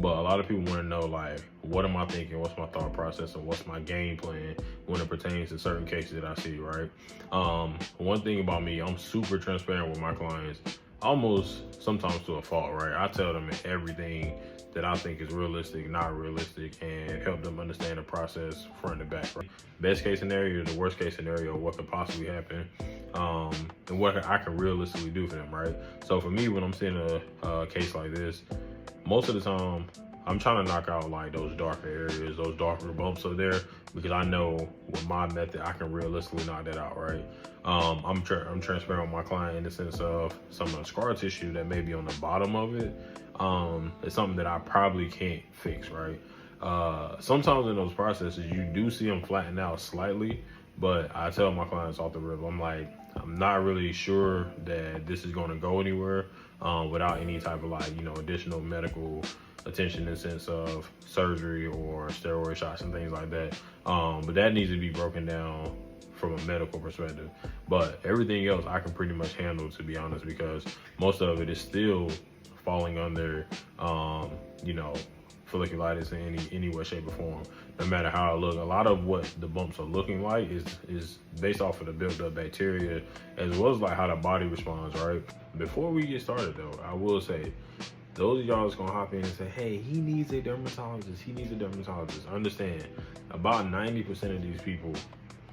But a lot of people want to know, like, what am I thinking? What's my thought process? And what's my game plan when it pertains to certain cases that I see, right? One thing about me, I'm super transparent with my clients, almost sometimes to a fault, right? I tell them everything that I think is realistic, not realistic, and help them understand the process front to back, right? Best case scenario is the worst case scenario, what could possibly happen, and what I can realistically do for them, right? So for me, when I'm seeing a case like this, most of the time, I'm trying to knock out like those darker areas, those darker bumps up there, because I know with my method, I can realistically knock that out, right? I'm transparent with my client in the sense of some of the scar tissue that may be on the bottom of it. It's something that I probably can't fix, right? Sometimes in those processes, you do see them flatten out slightly, but I tell my clients off the rip, I'm like, I'm not really sure that this is going to go anywhere without any type of like, additional medical attention in the sense of surgery or steroid shots and things like that. But that needs to be broken down from a medical perspective. But everything else I can pretty much handle, to be honest, because most of it is still falling under, folliculitis in any way, shape, or form, no matter how it looks. A lot of what the bumps are looking like is based off of the built up bacteria, as well as like how the body responds, right? Before we get started though, I will say, those of y'all that's gonna hop in and say, hey, he needs a dermatologist, understand, about 90% of these people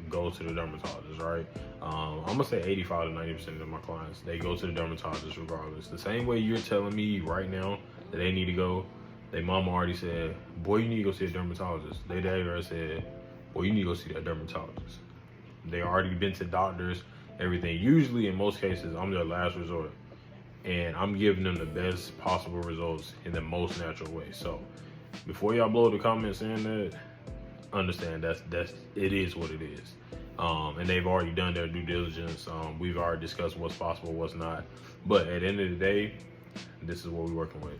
go to the dermatologist, right? I'm gonna say 85 to 90% of my clients, they go to the dermatologist regardless. The same way you're telling me right now that they need to go, their mama already said, boy, you need to go see a dermatologist. Their daddy already said, boy, you need to go see that dermatologist. They already been to doctors, everything. Usually, in most cases, I'm their last resort. And I'm giving them the best possible results in the most natural way. So, before y'all blow the comments saying that, understand it is what it is. And they've already done their due diligence. We've already discussed what's possible, what's not. But at the end of the day, this is what we're working with.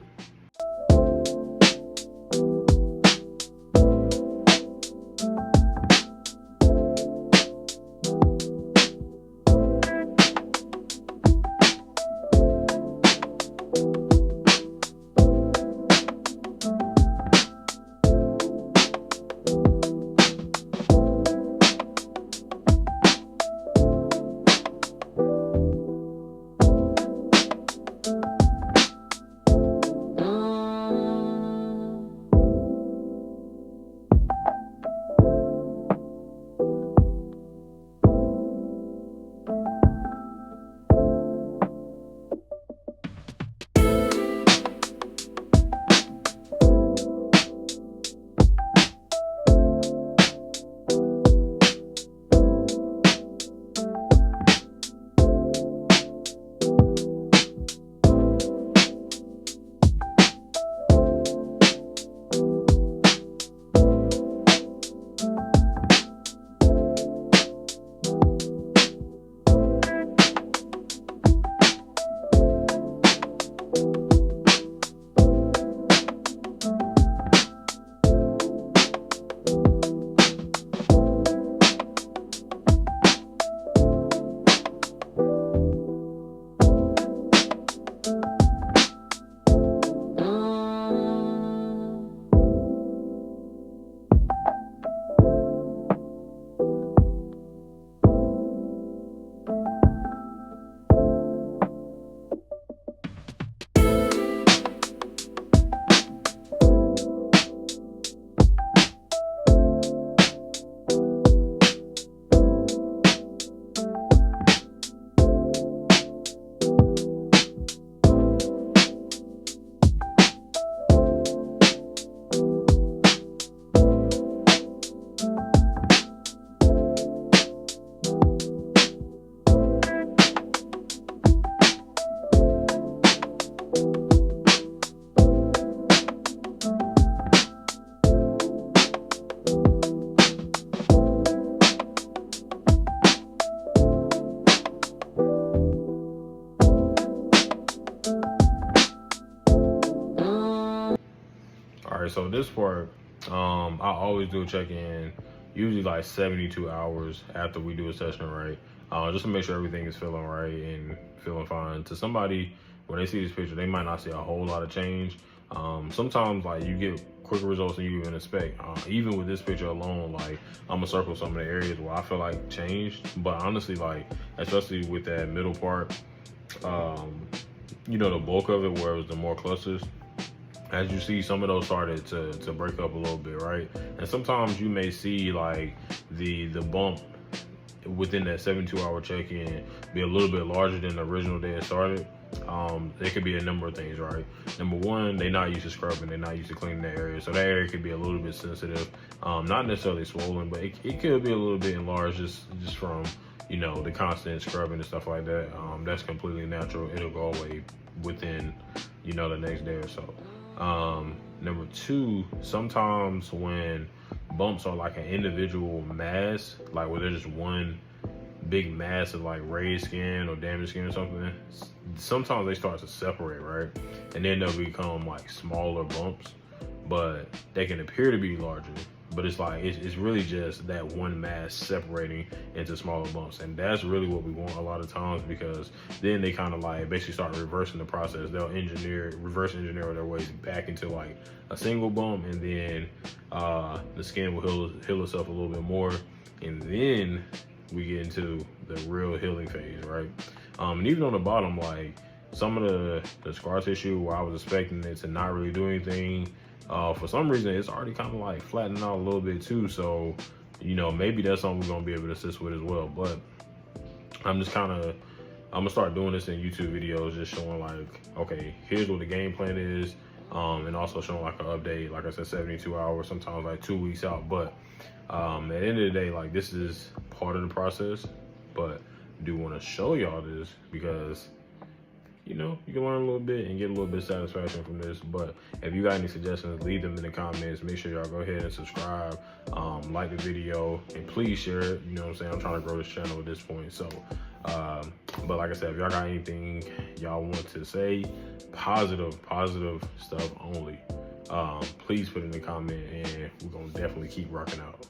So this part, I always do a check-in, usually like 72 hours after we do a session, right? Just to make sure everything is feeling right and feeling fine. To somebody, when they see this picture, they might not see a whole lot of change. Sometimes like you get quicker results than you even expect. Even with this picture alone, like I'm gonna circle some of the areas where I feel like changed, but honestly, like especially with that middle part, you know, the bulk of it where it was the more clusters, as you see, some of those started to break up a little bit, right? And sometimes you may see like the bump within that 72-hour check-in be a little bit larger than the original day it started. It could be a number of things, right? Number one, they're not used to scrubbing, they're not used to cleaning that area, so that area could be a little bit sensitive. Not necessarily swollen, but it could be a little bit enlarged just from, you know, the constant scrubbing and stuff like that. That's completely natural. It'll go away within, you know, the next day or so. Number two, sometimes when bumps are like an individual mass, like where there's just one big mass of like raised skin or damaged skin or something, sometimes they start to separate, right? And then they'll become like smaller bumps, but they can appear to be larger, but it's like it's really just that one mass separating into smaller bumps. And that's really what we want a lot of times, because then they kind of like basically start reversing the process. They'll reverse engineer their ways back into like a single bump, and then the skin will heal itself a little bit more, and then we get into the real healing phase, right? And even on the bottom, like some of the scar tissue where I was expecting it to not really do anything, for some reason it's already kind of like flattening out a little bit too. So, you know, maybe that's something we're gonna be able to assist with as well. But I'm gonna start doing this in YouTube videos, just showing like, okay, here's what the game plan is, and also showing like an update, like I said, 72 hours, sometimes like 2 weeks out. But at the end of the day, like this is part of the process, but I do want to show y'all this because, you know, you can learn a little bit and get a little bit of satisfaction from this. But if you got any suggestions, leave them in the comments. Make sure y'all go ahead and subscribe, like the video, and please share it. You know what I'm saying? I'm trying to grow this channel at this point. So, but like I said, if y'all got anything y'all want to say, positive stuff only, please put it in the comment, and we're gonna definitely keep rocking out.